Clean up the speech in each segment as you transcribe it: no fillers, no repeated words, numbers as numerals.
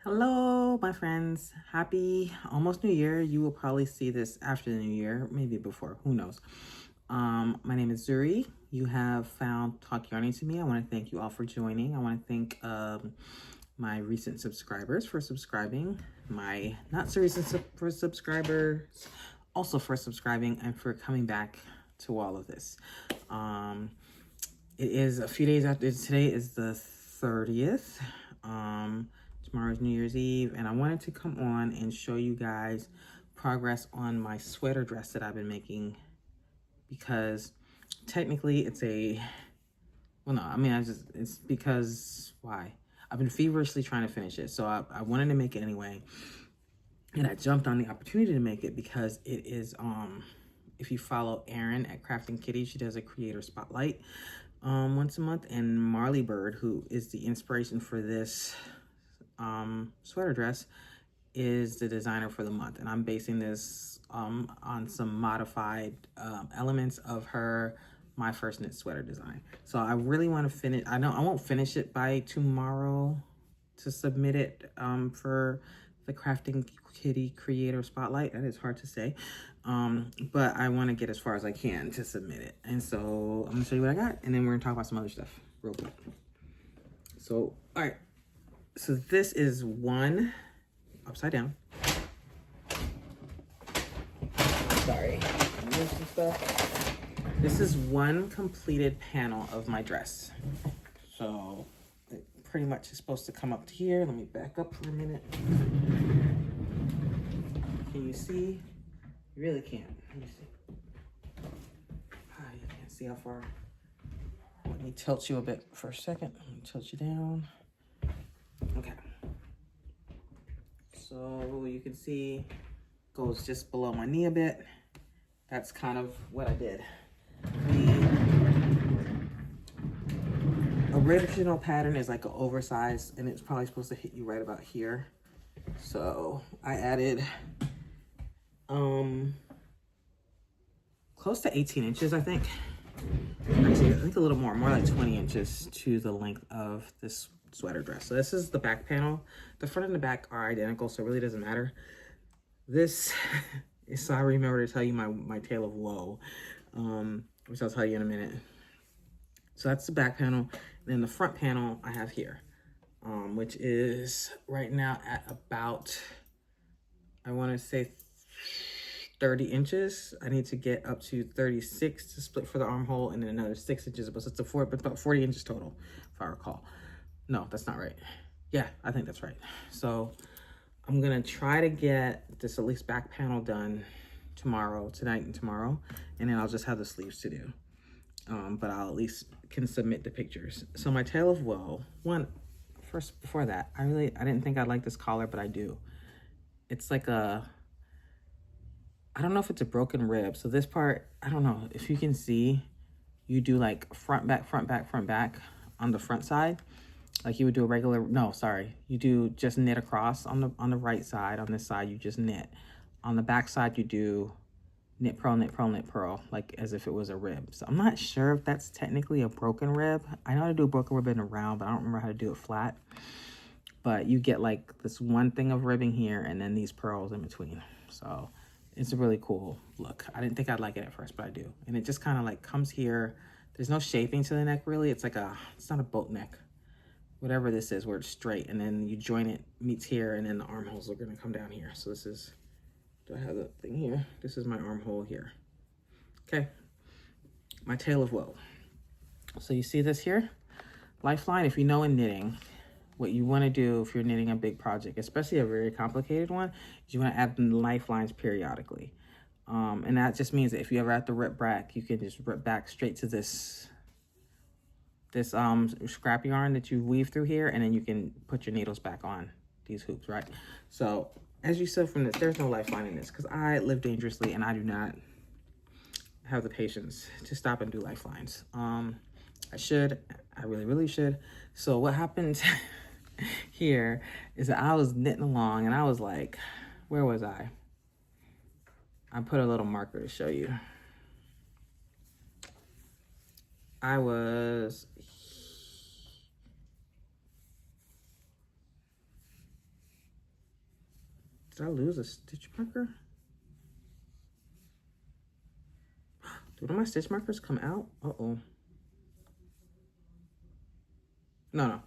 Hello, my friends. Happy almost New Year. You will probably see this after the New Year, maybe before, who knows. My name is Zuri. You have found Talk Yarning to me. I want to thank you all for joining. I want to thank my recent subscribers for subscribing, my not so recent for subscribers also for subscribing and for coming back to all of this. It is a few days after today is the 30th. Tomorrow's New Year's Eve, and I wanted to come on and show you guys progress on my sweater dress that I've been making, because technically it's it's because why? I've been feverishly trying to finish it, so I wanted to make it anyway, and I jumped on the opportunity to make it because it is, if you follow Erin at Crafting Kitty, she does a creator spotlight once a month, and Marley Bird, who is the inspiration for this sweater dress, is the designer for the month, and I'm basing this on some modified elements of my first knit sweater design. So I really want to finish. I know I won't finish it by tomorrow to submit it for the Crafting Kitty Creator Spotlight. That is hard to say, but I want to get as far as I can to submit it. And so I'm gonna show you what I got, and then we're gonna talk about some other stuff real quick. So all right. So this is one upside down. Sorry, move some stuff. This is one completed panel of my dress. So it pretty much is supposed to come up to here. Let me back up for a minute. Can you see? You really can't. Let me see. You can't see how far. Let me tilt you a bit for a second. Let me tilt you down. Okay, so you can see goes just below my knee a bit. That's kind of what I did. The original pattern is like an oversized, and it's probably supposed to hit you right about here. So I added close to 18 inches, I think. Actually, I think a little more like 20 inches to the length of this sweater dress. So this is the back panel. The front and the back are identical, so it really doesn't matter. This is, so I remember to tell you my tale of woe, which I'll tell you in a minute. So that's the back panel. And then the front panel I have here, which is right now at about, I want to say 30 inches. I need to get up to 36 to split for the armhole, and then another 6 inches. So it's about 40 inches total, if I recall. No, that's not right. Yeah, I think that's right. So I'm gonna try to get this at least back panel done tonight and tomorrow, and then I'll just have the sleeves to do. But I'll at least can submit the pictures. So my tale of woe, first before that, I didn't think I'd like this collar, but I do. It's like I don't know if it's a broken rib. So this part, I don't know if you can see, you do like front, back, front, back, front, back on the front side. Like you would do a regular, no, sorry. You do just knit across on the right side. On this side, you just knit. On the back side, you do knit, purl, knit, purl, knit, purl, like as if it was a rib. So I'm not sure if that's technically a broken rib. I know how to do a broken rib in a round, but I don't remember how to do it flat. But you get like this one thing of ribbing here and then these pearls in between. So it's a really cool look. I didn't think I'd like it at first, but I do. And it just kind of like comes here. There's no shaping to the neck really. It's like it's not a boat neck. Whatever this is, where it's straight, and then you join it, meets here, and then the armholes are gonna come down here. So this is, do I have the thing here? This is my armhole here. Okay, my tale of woe. So you see this here? Lifeline, if you know in knitting, what you wanna do if you're knitting a big project, especially a very complicated one, is you wanna add the lifelines periodically. And that just means that if you ever have to rip back, you can just rip back straight to this scrap yarn that you weave through here, and then you can put your needles back on these hoops, right? So as you said from this, there's no lifeline in this because I live dangerously and I do not have the patience to stop and do lifelines. I really, really should. So what happened here is that I was knitting along and I was like, where was I? I put a little marker to show you. I was Did I lose a stitch marker? Did one of my stitch markers come out? Uh-oh. No.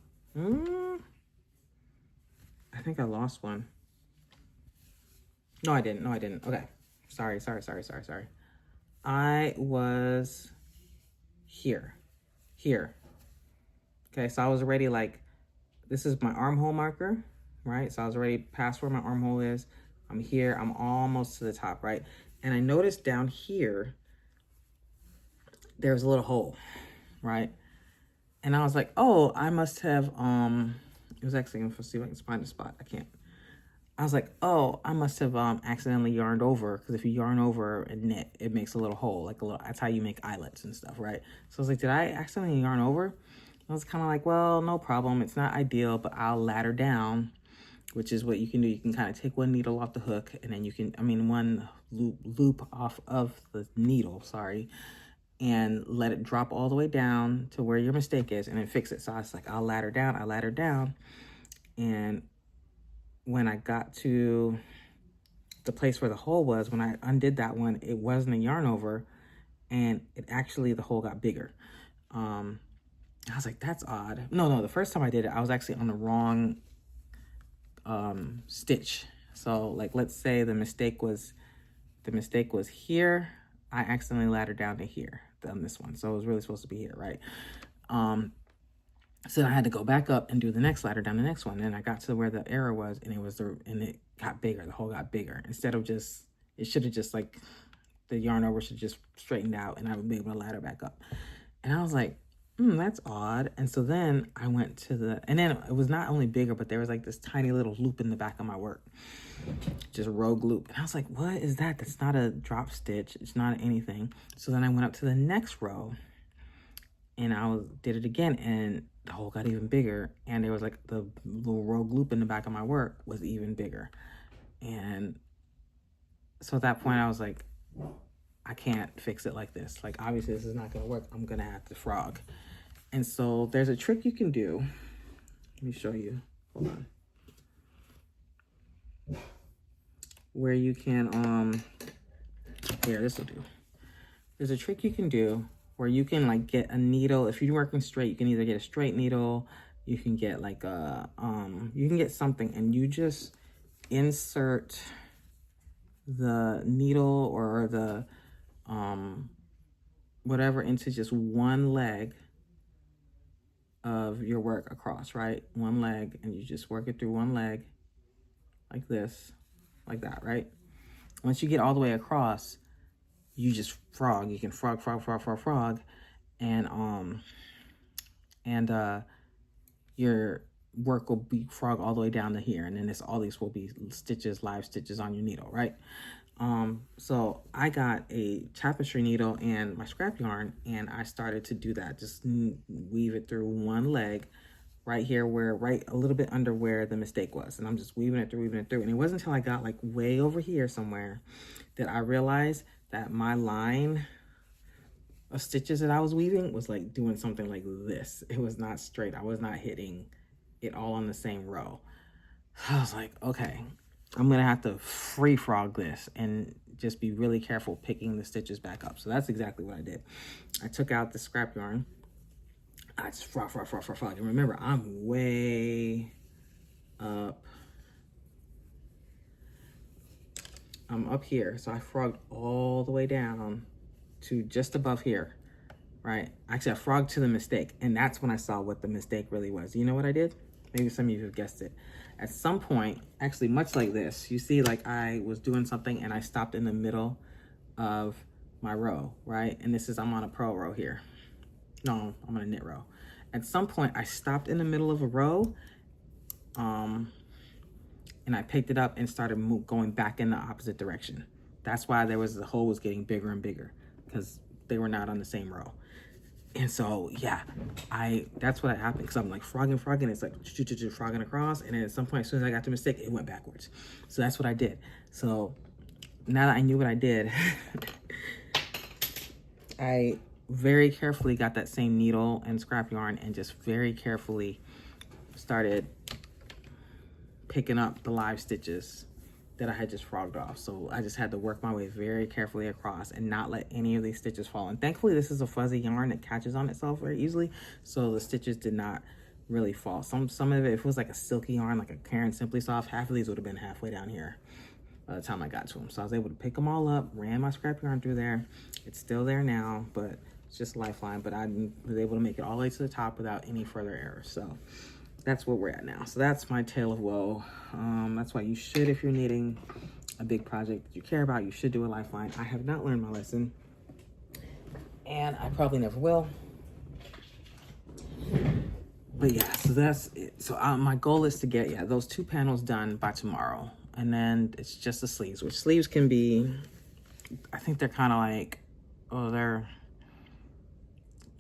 I think I lost one. No, I didn't. Okay. Sorry. I was here. Okay, so I was already like, this is my armhole marker, right? So I was already past where my armhole is. I'm here, I'm almost to the top, right? And I noticed down here, there's a little hole, right? And I was like, oh, I must have, it was actually, let's see if I can find the spot. I can't. I was like, oh, I must have accidentally yarned over, because if you yarn over and knit, it makes a little hole, like a little, that's how you make eyelets and stuff, right? So I was like, did I accidentally yarn over? I was kind of like, well, no problem. It's not ideal, but I'll ladder down, which is what you can do. You can kind of take one needle off the hook, and then you can, one loop off of the needle, sorry, and let it drop all the way down to where your mistake is, and then fix it. So I was like, I'll ladder down. And when I got to the place where the hole was, when I undid that one, it wasn't a yarn over, and it actually, the hole got bigger. I was like, that's odd. No, the first time I did it, I was actually on the wrong stitch. So like, let's say the mistake was here. I accidentally laddered down to here on this one. So it was really supposed to be here, right? So I had to go back up and do the next ladder down the next one. And I got to where the error was, and it got bigger. The hole got bigger. Instead of just, it should have just like, the yarn over should just straightened out, and I would be able to ladder back up. And I was like, that's odd. And so then I went to and then it was not only bigger, but there was like this tiny little loop in the back of my work, just rogue loop. And I was like, what is that? That's not a drop stitch. It's not anything. So then I went up to the next row, and did it again, and the hole got even bigger. And there was like the little rogue loop in the back of my work was even bigger. And so at that point I was like, I can't fix it like this. Like, obviously this is not gonna work. I'm gonna have to frog. And so there's a trick you can do. Let me show you. Hold on. Where you can, here, this will do. There's a trick you can do where you can like get a needle. If you're working straight, you can either get a straight needle, you can get like a, you can get something, and you just insert the needle or the, whatever into just one leg of your work across, right? One leg, and you just work it through one leg like this, like that, right? Once you get all the way across, you just frog. You can frog, and your work will be frog all the way down to here, and then all these will be stitches, live stitches on your needle, right? So I got a tapestry needle and my scrap yarn, and I started to do that. Just weave it through one leg right here, right a little bit under where the mistake was. And I'm just weaving it through. And it wasn't until I got like way over here somewhere that I realized that my line of stitches that I was weaving was like doing something like this. It was not straight. I was not hitting it all on the same row. I was like, okay, I'm gonna have to free frog this and just be really careful picking the stitches back up. So that's exactly what I did. I took out the scrap yarn. I just frog. And remember, I'm way up. I'm up here. So I frogged all the way down to just above here, right? Actually, I frogged to the mistake. And that's when I saw what the mistake really was. You know what I did? Maybe some of you have guessed it. At some point, actually much like this, you see like I was doing something and I stopped in the middle of my row, right? And I'm on a purl row here. No, I'm on a knit row. At some point, I stopped in the middle of a row, and I picked it up and started going back in the opposite direction. That's why the hole was getting bigger and bigger, because they were not on the same row. And so, yeah, that's what happened, because I'm like frogging, it's like frogging across, and then at some point, as soon as I got the mistake, it went backwards. So that's what I did. So now that I knew what I did, I very carefully got that same needle and scrap yarn and just very carefully started picking up the live stitches that I had just frogged off. So I just had to work my way very carefully across and not let any of these stitches fall. And thankfully this is a fuzzy yarn that catches on itself very easily. So the stitches did not really fall. Some of it, if it was like a silky yarn, like a Karen Simply Soft, half of these would have been halfway down here by the time I got to them. So I was able to pick them all up, ran my scrap yarn through there. It's still there now, but it's just a lifeline. But I was able to make it all the way to the top without any further errors. So that's where we're at now. So that's my tale of woe. That's why you should, if you're needing a big project that you care about, you should do a lifeline. I have not learned my lesson, and I probably never will. But yeah, so that's it. So my goal is to get, those 2 panels done by tomorrow. And then it's just the sleeves, which sleeves can be, I think they're kind of like, I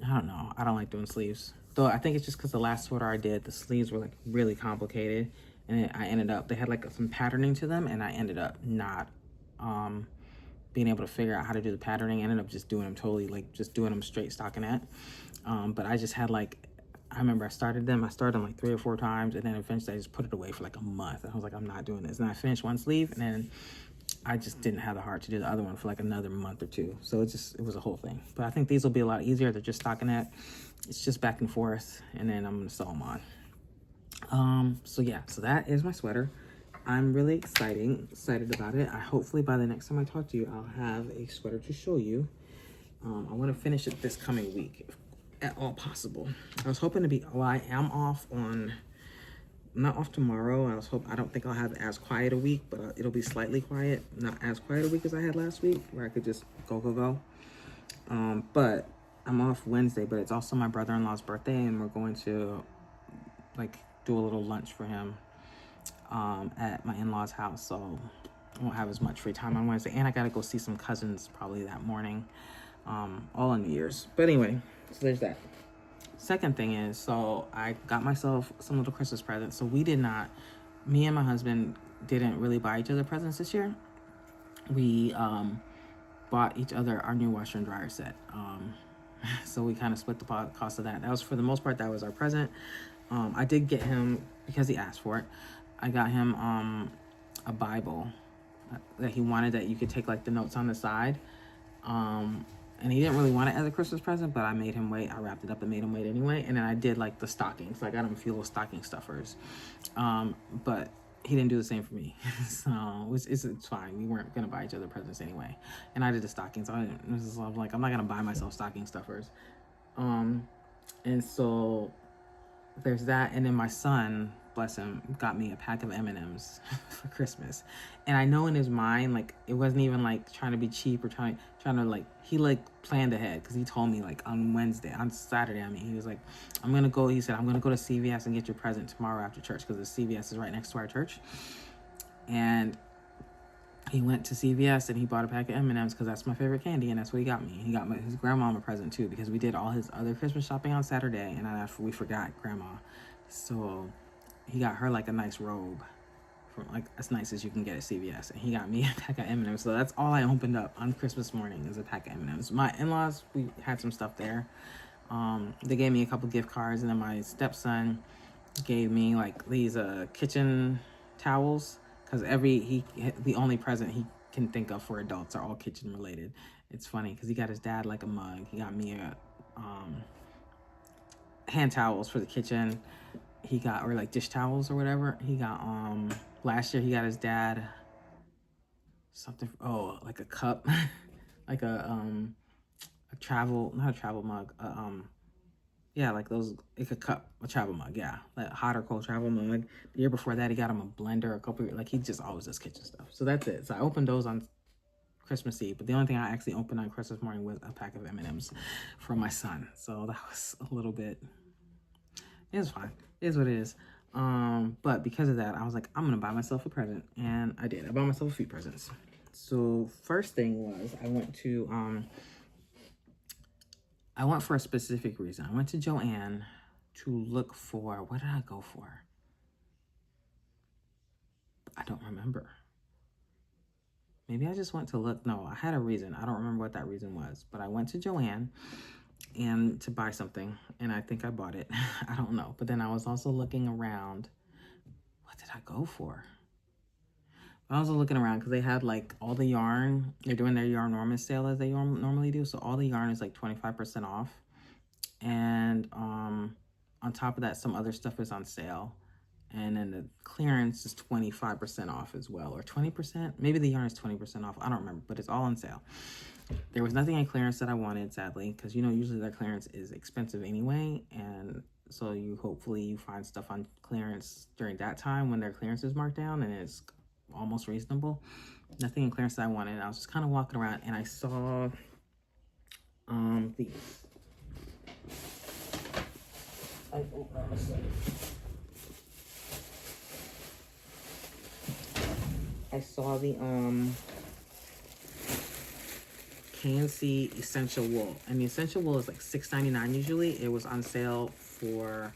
don't know. I don't like doing sleeves. Though I think it's just because the last sweater I did, the sleeves were like really complicated. And I ended up, they had like some patterning to them, and I ended up not being able to figure out how to do the patterning. I ended up just doing them just doing them straight stockinette. But I just had like, I remember I started them like 3 or 4 times, and then eventually I just put it away for like a month. And I was like, I'm not doing this. And I finished one sleeve, and then I just didn't have the heart to do the other one for like another month or 2. So it was a whole thing. But I think these will be a lot easier. They're just stockinette. It's just back and forth, and then I'm gonna sew them on. So yeah, so that is my sweater. I'm really excited about it. Hopefully by the next time I talk to you, I'll have a sweater to show you. I want to finish it this coming week, if at all possible. I was hoping to be, I am off on, I'm not off tomorrow. I don't think I'll have as quiet a week, but it'll be slightly quiet. Not as quiet a week as I had last week, where I could just go. But I'm off Wednesday, but it's also my brother-in-law's birthday, and we're going to like do a little lunch for him at my in-laws' house. So I won't have as much free time on Wednesday, and I gotta go see some cousins probably that morning, all on New Year's. But anyway, so there's that. Second thing is, so I got myself some little Christmas presents. So me and my husband didn't really buy each other presents this year. We bought each other our new washer and dryer set. So we kind of split the cost of that. That was, for the most part, that was our present. I did get him, because he asked for it, I got him a Bible that he wanted, that you could take like the notes on the side. And he didn't really want it as a Christmas present, but I made him wait. I wrapped it up and made him wait anyway. And then I did like the stockings. So I got him a few little stocking stuffers. But he didn't do the same for me. So it's fine. We weren't going to buy each other presents anyway. And I did the stockings. So I was like, I'm not going to buy myself stocking stuffers. And so there's that. And then my son, bless him, got me a pack of M&Ms for Christmas. And I know in his mind, like, it wasn't even like trying to be cheap or trying to like, he like planned ahead, because he told me like on Saturday, he was like, he said, I'm going to go to CVS and get your present tomorrow after church, because the CVS is right next to our church. And he went to CVS and he bought a pack of M&Ms, because that's my favorite candy, and that's what he got me. He got his grandma a present too, because we did all his other Christmas shopping on Saturday, and we forgot grandma. So he got her like a nice robe, from like as nice as you can get at CVS, and he got me a pack of M&Ms. So that's all I opened up on Christmas morning, is a pack of M&Ms. My in-laws, we had some stuff there. They gave me a couple gift cards, and then my stepson gave me like these kitchen towels, because the only present he can think of for adults are all kitchen related. It's funny because he got his dad like a mug. He got me a hand towels for the kitchen. He got, or like dish towels or whatever. He got last year he got his dad something, like a cup, like a travel, not a travel mug, yeah, like those, like a cup, a travel mug, yeah, like hot or cold travel mug. The year before that, he got him a blender, a couple, like he just always does kitchen stuff. So that's it. So I opened those on Christmas Eve, but the only thing I actually opened on Christmas morning was a pack of M&Ms for my son. So that was a little bit, it was fine. It is what it is. But because of that, I was like, I'm gonna buy myself a present, and I did. I bought myself a few presents. So first thing was, I went for a specific reason. I went to Joann to look for, what did I go for? I don't remember. Maybe I just went to look. No, I had a reason. I don't remember what that reason was, but I went to Joann and to buy something, and I think I bought it. I don't know. But then I was also looking around. What did I go for? I was looking around because they had like all the yarn. They're doing their Yarnormous sale as they normally do. So all the yarn is like 25% off. And on top of that, some other stuff is on sale. And then the clearance is 25% off as well, or 20%. Maybe the yarn is 20% off. I don't remember, but it's all on sale. There was nothing in clearance that I wanted, sadly, because you know usually their clearance is expensive anyway, and so hopefully you find stuff on clearance during that time when their clearance is marked down and it's almost reasonable. Nothing in clearance that I wanted. I was just kind of walking around and I saw these. I saw the K&C Essential Wool, and the Essential Wool is like $6.99 usually. It was on sale for,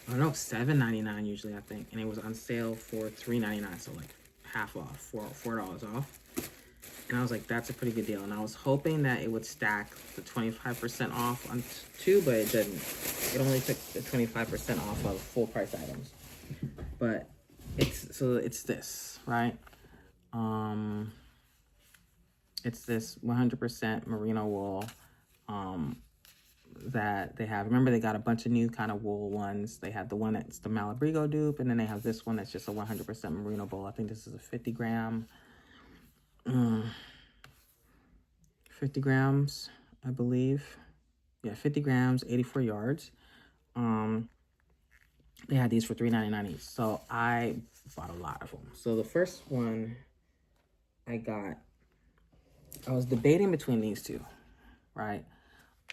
I don't know, $7.99 usually, I think, and it was on sale for $3.99, so like half off, $4 off. And I was like, that's a pretty good deal. And I was hoping that it would stack the 25% off on two, but it didn't. It only took the 25% off of full price items. But it's this, right? It's this 100% merino wool that they have. Remember, they got a bunch of new kind of wool ones. They have the one that's the Malabrigo dupe, and then they have this one that's just a 100% merino wool. I think this is a 50 gram. 50 grams, I believe. Yeah, 50 grams, 84 yards. They had these for $3.99 each. So I bought a lot of them. So the first one I got, I was debating between these two, right?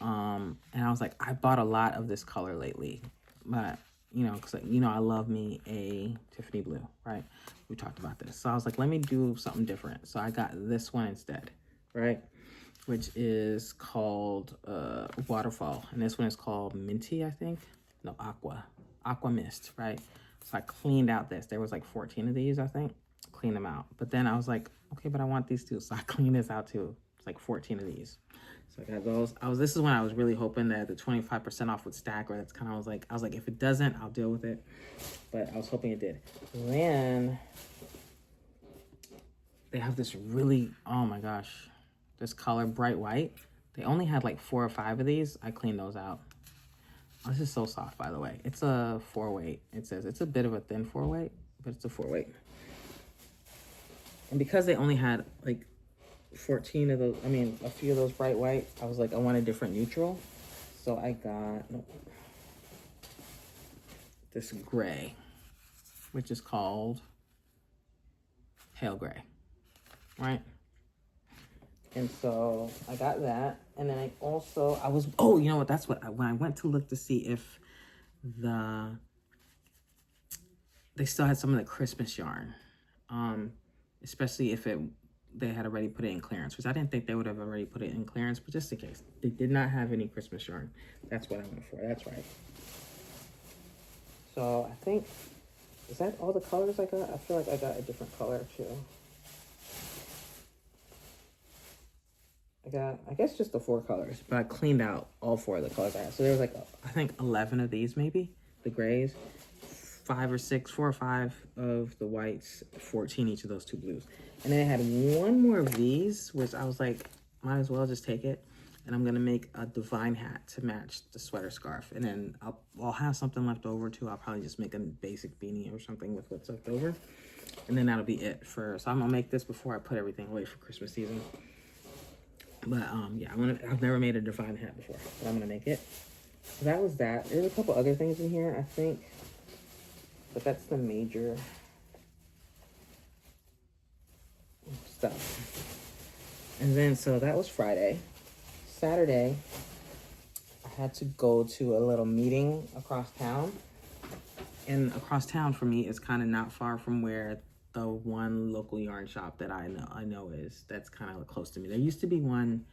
And I was like, I bought a lot of this color lately, but you know, because you know, I love me a Tiffany blue, right? We talked about this. So I was like, let me do something different. So I got this one instead, right? Which is called Waterfall. And this one is called Minty, I think. No, Aqua Mist, right? So I cleaned out this. There was like 14 of these, I think. Clean them out. But then I was like, okay, but I want these too. So I cleaned this out too. It's like 14 of these. So I got those. This is when I was really hoping that the 25% off would stack, or that's kind of, I was like, if it doesn't, I'll deal with it. But I was hoping it did. And then they have this really, oh my gosh, this color, bright white. They only had like 4 or 5 of these. I cleaned those out. Oh, this is so soft, by the way. It's a 4-weight. It says it's a bit of a thin 4-weight, but it's a 4-weight. And because they only had like 14 of those, a few of those bright white, I was like, I want a different neutral. So I got this gray, which is called pale gray, right? And so I got that. And then oh, you know what? That's what, when I went to look to see if they still had some of the Christmas yarn, especially if they had already put it in clearance, which I didn't think they would have already put it in clearance, but just in case. They did not have any Christmas yarn. That's what I went for. That's right. So I think, is that all the colors I got? I feel like I got a different color too. I got, I guess, just the 4 colors, but I cleaned out all 4 of the colors I had. So there was like, I think 11 of these maybe, the grays, 4 or 5 of the whites, 14 each of those 2 blues. And then I had 1 more of these, which I was like, might as well just take it. And I'm gonna make a divine hat to match the sweater scarf. And then I'll have something left over too. I'll probably just make a basic beanie or something with what's left over. And then that'll be it so I'm gonna make this before I put everything away for Christmas season. But yeah, I've never made a divine hat before, but I'm gonna make it. So that was that. There's a couple other things in here, I think, but that's the major stuff. And then, so that was Friday. Saturday, I had to go to a little meeting across town. And across town for me is kind of not far from where the one local yarn shop that I know is, that's kind of close to me. There used to be one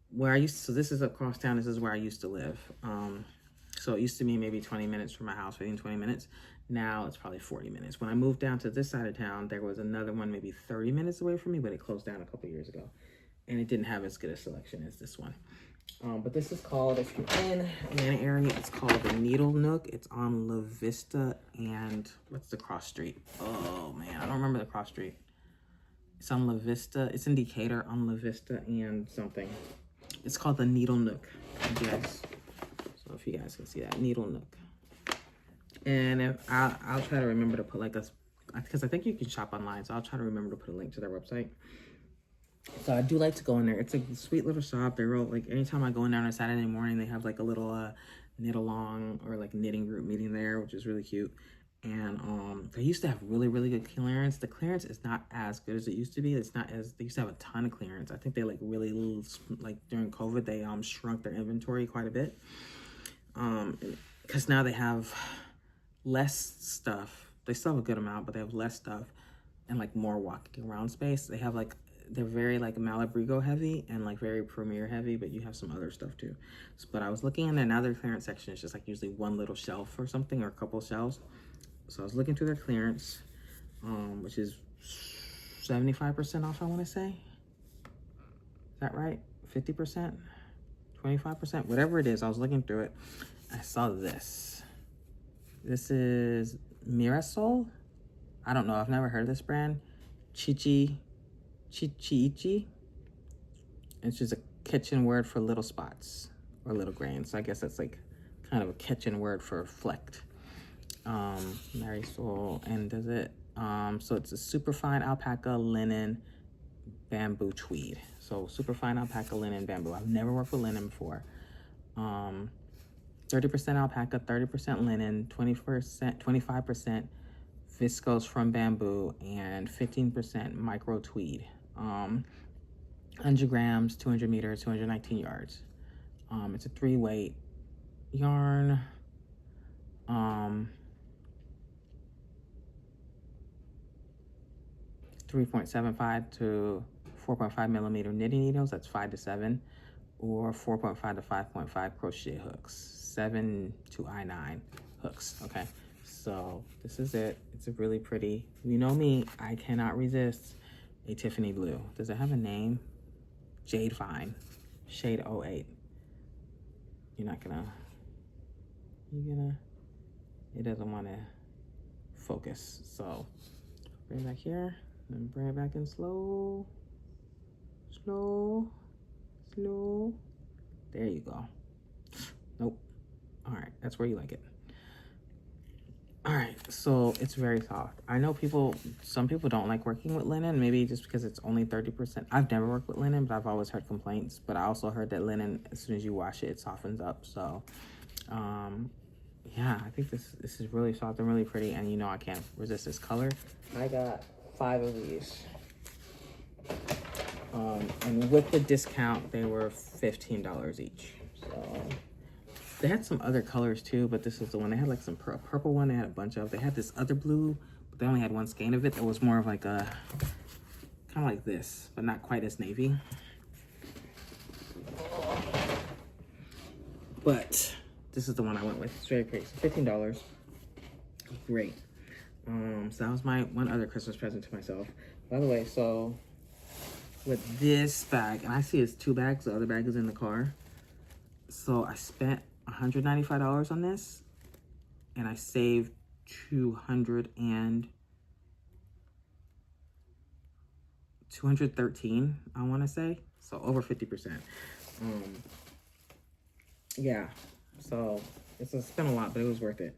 where so this is across town, this is where I used to live. So it used to be maybe 20 minutes from my house, 15, 20 minutes. Now it's probably 40 minutes. When I moved down to this side of town, there was another one maybe 30 minutes away from me, but it closed down a couple years ago. And it didn't have as good a selection as this one. But this is called, if you're in Atlanta area, it's called the Needle Nook. It's on La Vista and what's the cross street? Oh man, I don't remember the cross street. It's on La Vista. It's in Decatur on La Vista and something. It's called the Needle Nook. Yes. So if you guys can see that, Needle Nook. And if I'll try to remember to put like a, because I think you can shop online, so I'll try to remember to put a link to their website. So I do like to go in there. It's a sweet little shop. They wrote, like, anytime I go in there on a Saturday morning, they have like a little knit along or like knitting group meeting there, which is really cute. And they used to have really, really good clearance. The clearance is not as good as it used to be. It's not as, they used to have a ton of clearance. I think they like really, like during COVID, they shrunk their inventory quite a bit. Because now they have less stuff. They still have a good amount, but they have less stuff and like more walking around space. They have like, they're very like Malabrigo heavy and like very Premier heavy, but you have some other stuff too. So, but I was looking in there, now their clearance section is just like usually one little shelf or something, or a couple shelves. So I was looking through their clearance, which is 75% off, I want to say. Is that right? 50%? 25%? Whatever it is, I was looking through it. I saw this. This is Mirasol. I don't know. I've never heard of this brand. Chichi. It's just a kitchen word for little spots or little grains. So I guess that's like kind of a kitchen word for flecked. Marisol, and does it, so it's a super fine alpaca, linen, bamboo tweed. So super fine alpaca, linen, bamboo. I've never worked with linen before. 30% alpaca, 30% linen, 25% viscose from bamboo, and 15% micro tweed. 100 grams, 200 meters, 219 yards. It's a 3-weight yarn. 3.75 to 4.5 millimeter knitting needles, that's 5 to 7, or 4.5 to 5.5 crochet hooks, 7 to I9 hooks. Okay, so this is it. It's a really pretty, you know me, I cannot resist a Tiffany blue. Does it have a name? Jade Fine, shade 08. It doesn't want to focus. So bring it back here and bring it back in slow. There you go. Nope. All right, that's where you like it. All right, so it's very soft. I know some people don't like working with linen, maybe just because it's only 30%. I've never worked with linen, but I've always heard complaints. But I also heard that linen, as soon as you wash it, it softens up. So, yeah, I think this is really soft and really pretty, and you know I can't resist this color. I got 5 of these. And with the discount, they were $15 each. So they had some other colors too, but this is the one. They had like some purple one. They had a bunch of. They had this other blue, but they only had one skein of it. That was more of like a kind of like this, but not quite as navy. But this is the one I went with. It's very pretty. So $15. Great. So that was my one other Christmas present to myself. By the way, so with this bag, and I see it's 2 bags, the other bag is in the car. So I spent $195 on this, and I saved $213, I want to say. So over 50%. Yeah, so it's spent a lot, but it was worth it.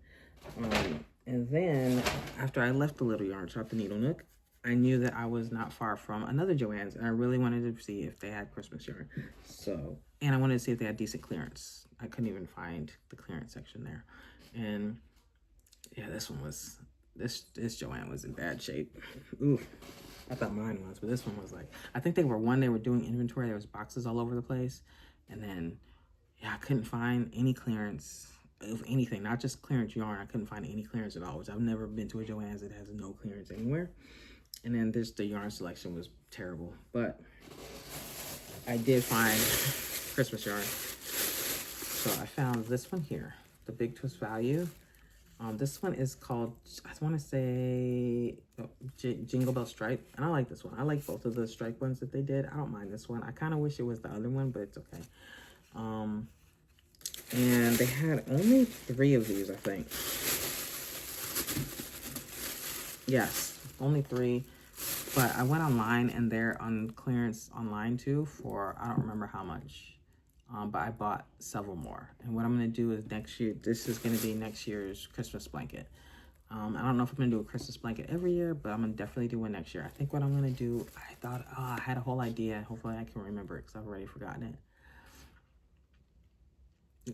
And then after I left the little yarn shop, the Needle Nook, I knew that I was not far from another Joann's, and I really wanted to see if they had Christmas yarn. So, and I wanted to see if they had decent clearance. I couldn't even find the clearance section there. And yeah, this Joann was in bad shape. Ooh, I thought mine was, but this one was like, I think they were doing inventory. There was boxes all over the place. And then, yeah, I couldn't find any clearance of anything, not just clearance yarn. I couldn't find any clearance at all, which I've never been to a Joann's that has no clearance anywhere. And then the yarn selection was terrible, but I did find Christmas yarn. So I found this one here, the Big Twist Value. This one is called, I want to say, Jingle Bell Stripe. And I like this one. I like both of the stripe ones that they did. I don't mind this one. I kind of wish it was the other one, but it's okay. And they had only 3 of these, I think. Yes, only 3. But I went online and they're on clearance online too for, I don't remember how much. But I bought several more. And what I'm going to do is next year, this is going to be next year's Christmas blanket. I don't know if I'm going to do a Christmas blanket every year, but I'm going to definitely do one next year. I think what I'm going to do, I had a whole idea. Hopefully I can remember it because I've already forgotten it.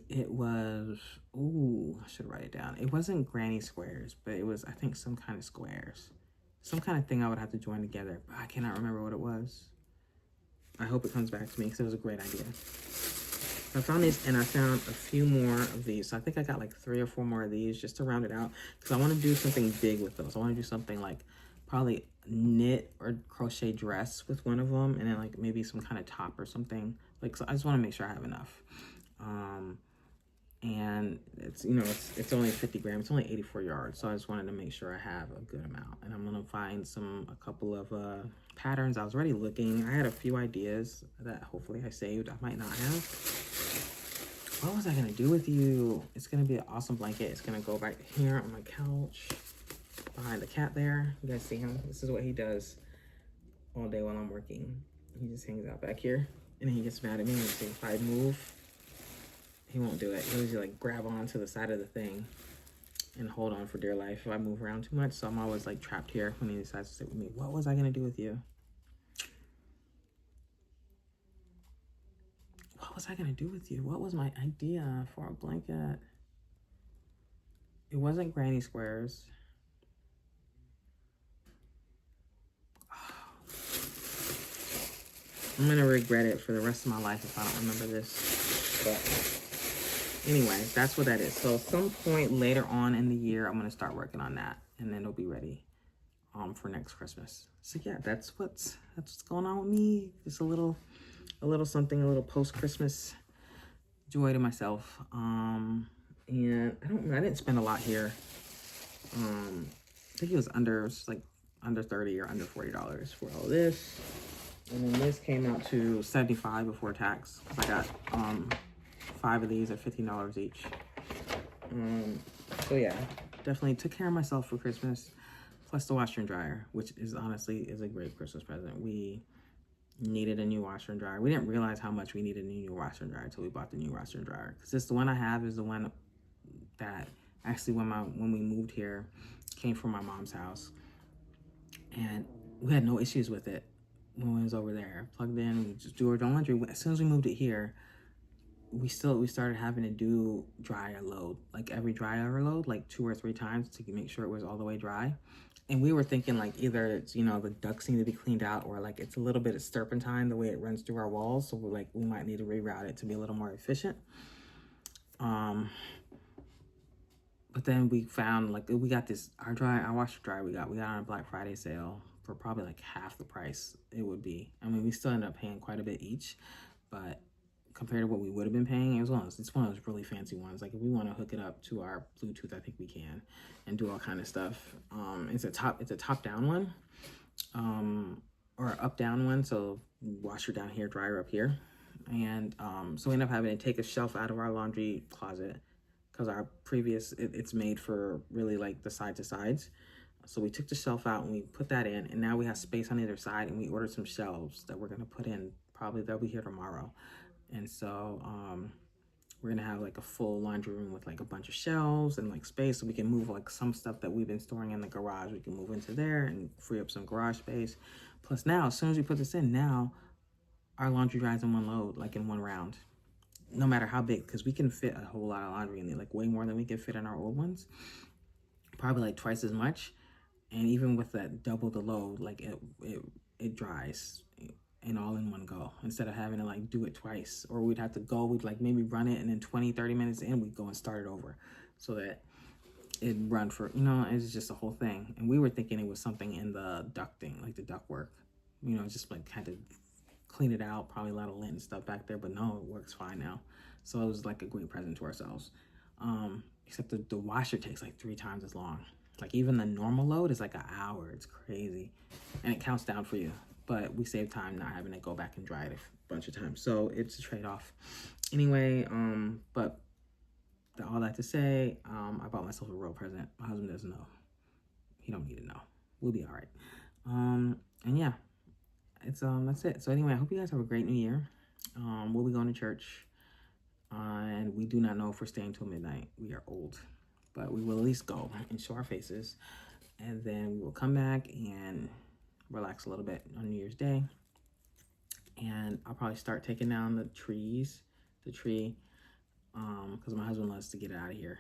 It was, ooh, I should write it down. It wasn't granny squares, but it was, I think, some kind of squares. Some kind of thing I would have to join together, but I cannot remember what it was. I hope it comes back to me because it was a great idea. I found these and I found a few more of these. So I think I got like 3 or 4 more of these just to round it out because I want to do something big with those. I want to do something like probably knit or crochet dress with one of them and then like maybe some kind of top or something. Like, so I just want to make sure I have enough. And it's, you know, it's only 50 grams, it's only 84 yards. So I just wanted to make sure I have a good amount. And I'm going to find a couple of patterns. I was already looking. I had a few ideas that hopefully I saved. I might not have. What was I going to do with you? It's going to be an awesome blanket. It's going to go back here on my couch behind the cat there. You guys see him? This is what he does all day while I'm working. He just hangs out back here and he gets mad at me and says, if I move, he won't do it. He'll usually like grab onto the side of the thing and hold on for dear life if I move around too much. So I'm always like trapped here when he decides to sit with me. What was I gonna do with you? What was I gonna do with you? What was my idea for a blanket? It wasn't granny squares. I'm gonna regret it for the rest of my life if I don't remember this. But anyway, that's what that is. So some point later on in the year, I'm gonna start working on that, and then it'll be ready for next Christmas. So yeah, that's what's going on with me. Just a little something, a little post-Christmas joy to myself. And I didn't spend a lot here. I think it was like under 30 or under $40 for all this. And then this came out to $75 before tax because I got 5 of these at $15 each. So yeah, definitely took care of myself for Christmas, plus the washer and dryer, which is honestly a great Christmas present. We needed a new washer and dryer. We didn't realize how much we needed a new washer and dryer until we bought the new washer and dryer. Because this, the one I have is the one that actually when we moved here came from my mom's house, and we had no issues with it when we was over there. Plugged in, we just do our laundry. As soon as we moved it here, we started having to do dryer load, like every dryer load, like 2 or 3 times to make sure it was all the way dry. And we were thinking like either it's, you know, the ducts need to be cleaned out, or like it's a little bit of serpentine the way it runs through our walls. So we might need to reroute it to be a little more efficient. But then we found like we got this, our washer dryer we got on a Black Friday sale for probably like half the price it would be. I mean, we still ended up paying quite a bit each, but compared to what we would have been paying, it's one of those really fancy ones. Like if we want to hook it up to our Bluetooth, I think we can, and do all kind of stuff. It's a top down one, or up down one. So washer down here, dryer up here, and so we end up having to take a shelf out of our laundry closet because our previous it's made for really like the side to sides. So we took the shelf out and we put that in, and now we have space on either side, and we ordered some shelves that we're gonna put in. Probably they'll be here tomorrow. And so we're gonna have like a full laundry room with like a bunch of shelves and like space, so we can move like some stuff that we've been storing in the garage. We can move into there and free up some garage space. Plus now, as soon as we put this in, now our laundry dries in one load, like in one round, no matter how big, because we can fit a whole lot of laundry in there, like way more than we can fit in our old ones, probably like twice as much. And even with that double the load, like it dries and all in one go, instead of having to like do it twice, or we'd have to go, we'd like maybe run it and then 20-30 minutes in we'd go and start it over so that it'd run for, you know, it's just a whole thing. And we were thinking it was something in the ducting, like the duct work, you know, just like had to clean it out, probably a lot of lint and stuff back there, but no, it works fine now. So it was like a great present to ourselves. Except the washer takes like 3 times as long. Like even the normal load is like an hour. It's crazy, and it counts down for you. But we save time not having to go back and dry it a bunch of times. So it's a trade-off. Anyway, but all that to say, I bought myself a real present. My husband doesn't know. He don't need to know. We'll be all right. And yeah, it's that's it. So anyway, I hope you guys have a great new year. We'll be going to church, and we do not know if we're staying till midnight. We are old, but we will at least go and show our faces, and then we will come back and relax a little bit on New Year's Day. And I'll probably start taking down the tree, because my husband loves to get it out of here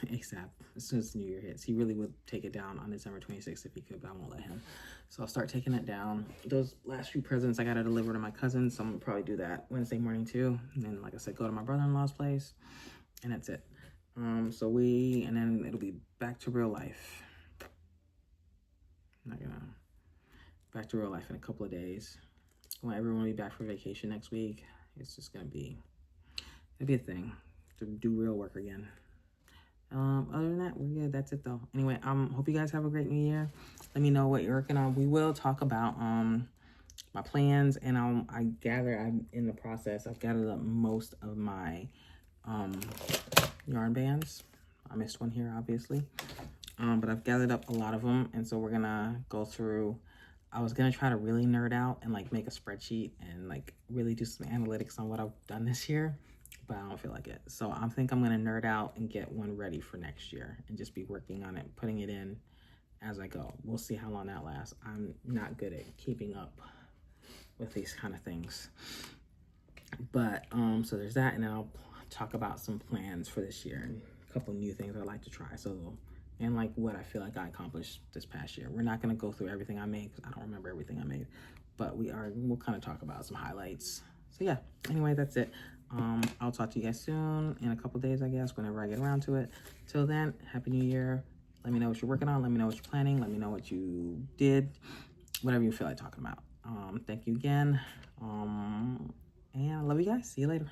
ASAP as soon as the New Year hits. He really would take it down on December 26th if he could, but I won't let him. So I'll start taking it down. Those last few presents I gotta deliver to my cousins, so I'm gonna probably do that Wednesday morning too. And then, like I said, go to my brother-in-law's place, and that's it. And then it'll be back to real life. Back to real life in a couple of days. When everyone will be back for vacation next week, it's just gonna be, it'll be a thing to do real work again. Other than that, we're good. That's it though. Anyway, hope you guys have a great new year. Let me know what you're working on. We will talk about my plans, and I'm in the process. I've gathered up most of my yarn bands. I missed one here, obviously. But I've gathered up a lot of them, and so we're gonna go through. I was gonna try to really nerd out and like make a spreadsheet and like really do some analytics on what I've done this year, but I don't feel like it. So I think I'm gonna nerd out and get one ready for next year and just be working on it, putting it in as I go. We'll see how long that lasts. I'm not good at keeping up with these kind of things. But so there's that, and then I'll talk about some plans for this year and a couple new things I'd like to try. And like what I feel like I accomplished this past year. We're not gonna go through everything I made because I don't remember everything I made, but we'll kind of talk about some highlights. So yeah, anyway, that's it. I'll talk to you guys soon in a couple days, I guess, whenever I get around to it. Till then, Happy New Year. Let me know what you're working on. Let me know what you're planning. Let me know what you did, whatever you feel like talking about. Thank you again. And I love you guys. See you later.